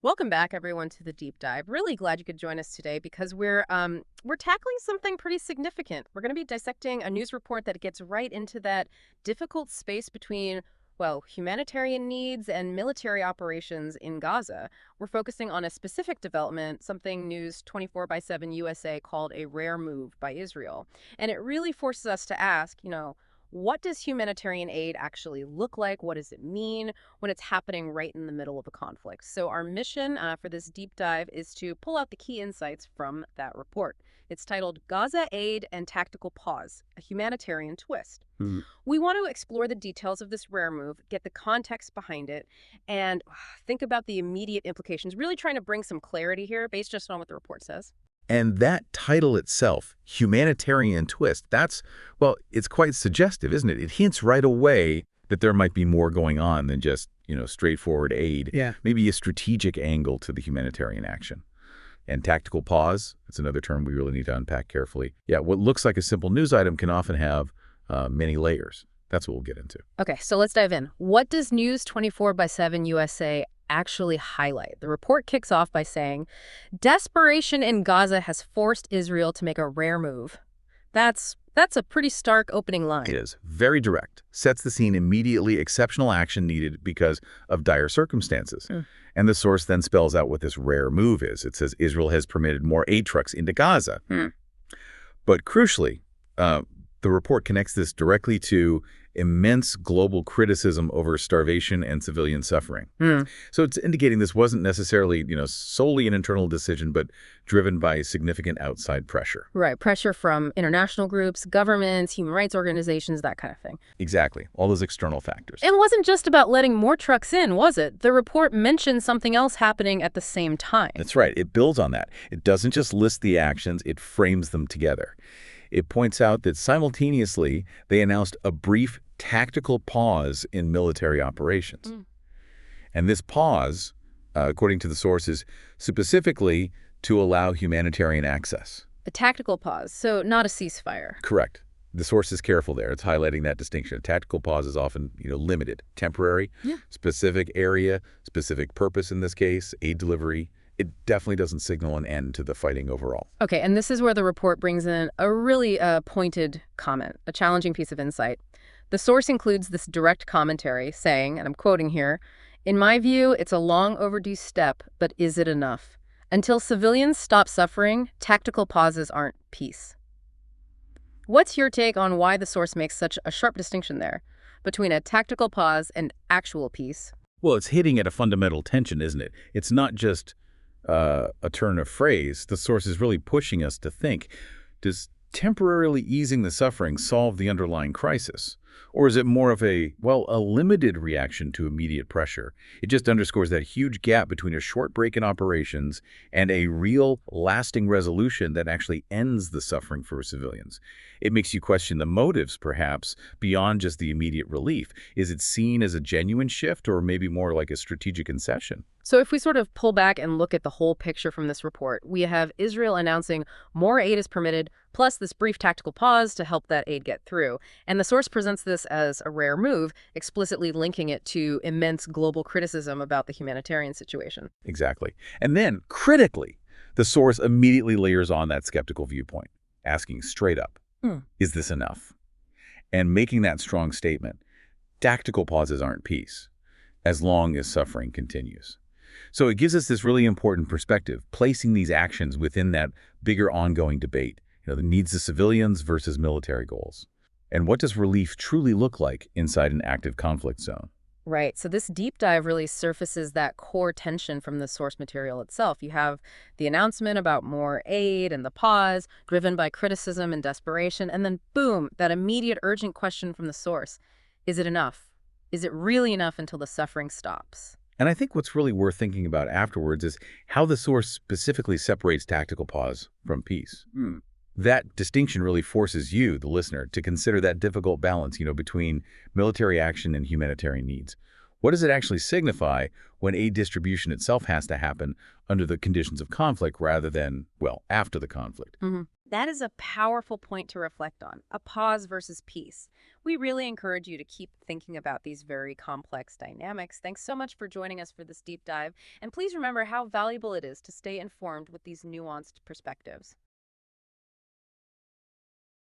Welcome back, everyone, to the deep dive. Really glad you could join us today because we're tackling something pretty significant. We're going to be dissecting a news report that gets right into that difficult space between, well, humanitarian needs and military operations in Gaza. We're focusing on a specific development, something News 24 by 7 USA called a rare move by Israel. And it really forces us to ask, what does humanitarian aid actually look like? What does it mean when it's happening right in the middle of a conflict? So our mission for this deep dive is to pull out the key insights from that report. It's titled Gaza Aid and Tactical Pause, a Humanitarian Twist. Mhm. We want to explore the details of this rare move, get the context behind it, and think about the immediate implications, really trying to bring some clarity here based just on what the report says. And that title itself, humanitarian twist, well, it's quite suggestive, isn't it? It hints right away that there might be more going on than just, straightforward aid. Yeah. Maybe a strategic angle to the humanitarian action. And tactical pause, that's another term we really need to unpack carefully. Yeah, what looks like a simple news item can often have many layers. That's what we'll get into. Okay, so let's dive in. What does News 24 by 7 USA actually highlight? The report kicks off by saying, desperation in Gaza has forced Israel to make a rare move. That's a pretty stark opening line. It is very direct, sets the scene immediately, exceptional action needed because of dire circumstances. And the source then spells out what this rare move is. It says Israel has permitted more aid trucks into Gaza. But crucially, the report connects this directly to immense global criticism over starvation and civilian suffering. So it's indicating this wasn't necessarily, solely an internal decision, but driven by significant outside pressure. Right, pressure from international groups, governments, human rights organizations, that kind of thing. Exactly, all those external factors. It wasn't just about letting more trucks in, was it? The report mentioned something else happening at the same time. That's right, it builds on that. It doesn't just list the actions, it frames them together. It points out that simultaneously, they announced a brief tactical pause in military operations. And this pause, according to the sources, specifically to allow humanitarian access. A tactical pause, so not a ceasefire. Correct. The source is careful there. It's highlighting that distinction. A tactical pause is often, limited, temporary, specific area, specific purpose in this case, aid delivery. It definitely doesn't signal an end to the fighting overall. Okay, and this is where the report brings in a really pointed comment, a challenging piece of insight. The source includes this direct commentary saying, and I'm quoting here, "In my view, it's a long overdue step, but is it enough? Until civilians stop suffering, tactical pauses aren't peace." What's your take on why the source makes such a sharp distinction there between a tactical pause and actual peace? Well, it's hitting at a fundamental tension, isn't it? It's not just a turn of phrase. The source is really pushing us to think, does temporarily easing the suffering solve the underlying crisis? Or is it more of a limited reaction to immediate pressure? It just underscores that huge gap between a short break in operations and a real, lasting resolution that actually ends the suffering for civilians. It makes you question the motives, perhaps, beyond just the immediate relief. Is it seen as a genuine shift or maybe more like a strategic concession? So if we sort of pull back and look at the whole picture from this report, we have Israel announcing more aid is permitted, plus this brief tactical pause to help that aid get through. And the source presents this as a rare move, explicitly linking it to immense global criticism about the humanitarian situation. Exactly. And then, critically, the source immediately layers on that skeptical viewpoint, asking straight up, is this enough? And making that strong statement, tactical pauses aren't peace, as long as suffering continues. So it gives us this really important perspective, placing these actions within that bigger ongoing debate, the needs of civilians versus military goals. And what does relief truly look like inside an active conflict zone? Right. So this deep dive really surfaces that core tension from the source material itself. You have the announcement about more aid and the pause, driven by criticism and desperation, and then boom, that immediate urgent question from the source. Is it enough? Is it really enough until the suffering stops? And I think what's really worth thinking about afterwards is how the source specifically separates tactical pause from peace. That distinction really forces you, the listener, to consider that difficult balance, between military action and humanitarian needs. What does it actually signify when aid distribution itself has to happen under the conditions of conflict rather than, after the conflict? That is a powerful point to reflect on, a pause versus peace. We really encourage you to keep thinking about these very complex dynamics. Thanks so much for joining us for this deep dive. And please remember how valuable it is to stay informed with these nuanced perspectives.